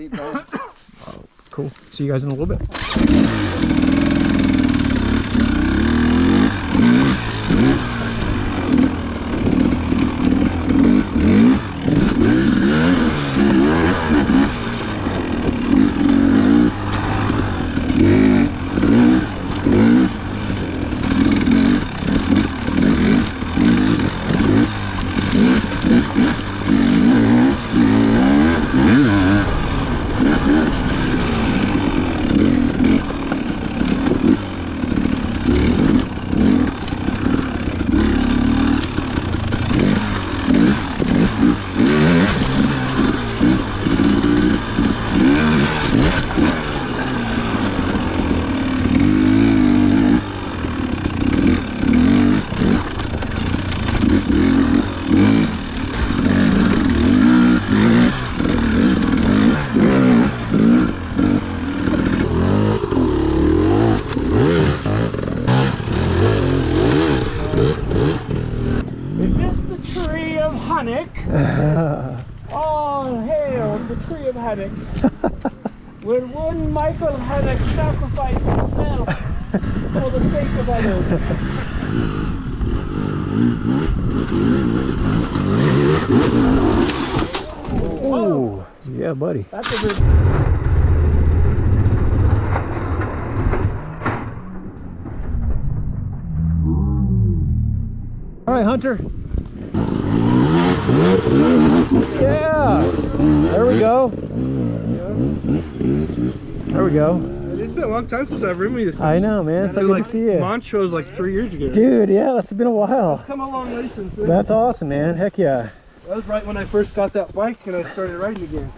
bro. Cool. See you guys in a little bit. Hanak. Oh, hail the tree of Hanak. When one Michael Hanak sacrificed himself for the sake of others. Oh, yeah, buddy. That's a good. All right, Hunter. Yeah, there we go. There we go. It's been a long time since I've ridden this. I know, man. It's so good to see you. Montrose like 3 years ago. Dude, yeah, that's been a while. I've come a long way since then. That's awesome, man. Heck yeah. That was right when I first got that bike and I started riding again.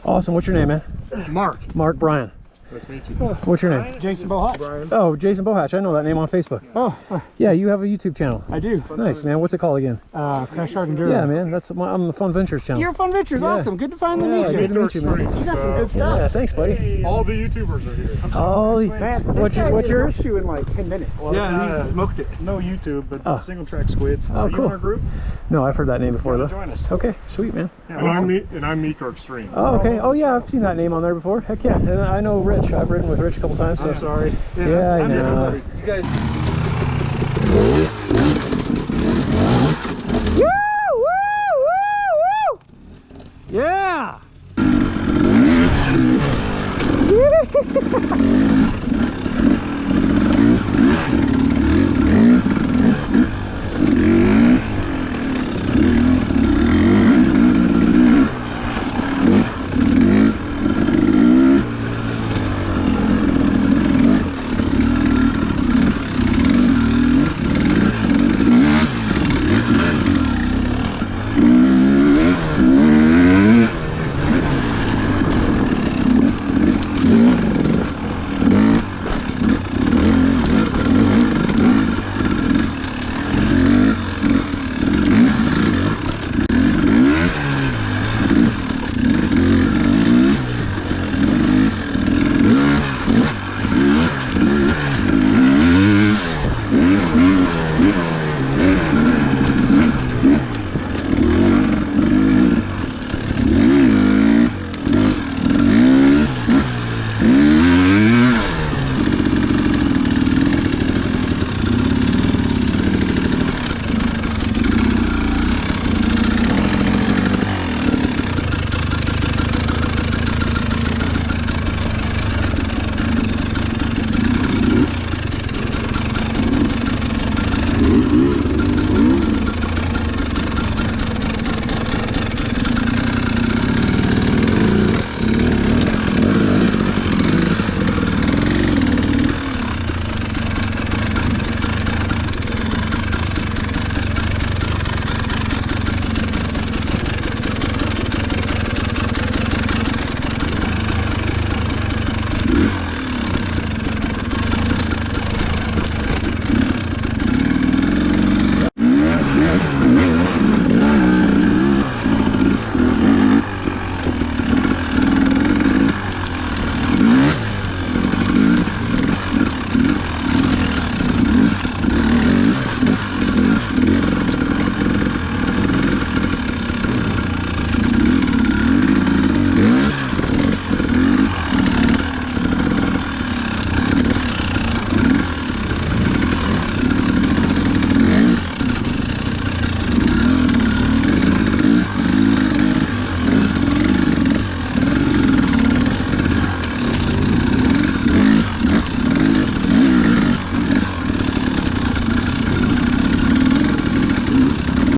Awesome. What's your name, man? Mark. Mark Bryan. Nice to meet you. What's your name? Jason Bohatch. Brian. Oh, Jason Bohatch. I know that name on Facebook. Oh, Yeah, you have a YouTube channel. I do. Nice, man. What's it called again? Crash Hard Enduro. Yeah, man. I'm the Fun Ventures channel. You're Fun Ventures. Yeah. Awesome. Good to finally Yeah, meet you. good to meet you, man. You got some good stuff. Yeah, thanks, buddy. All the YouTubers are here. Oh, Man, what's yours? You in like 10 minutes. Well, Yeah, he smoked it. No YouTube, but Oh. single track squids. Oh, You cool. in our group? No, I've heard that name before, though. Join us. Okay, sweet, man. And I'm Meeker Extreme. Oh, okay. Oh, yeah, I've seen that name on there before. Heck yeah. And I know Rich. I've ridden with Rich a couple times. So. I'm sorry. Yeah, I I'm know. You guys. Woo! Woo! Woo! Woo! Yeah!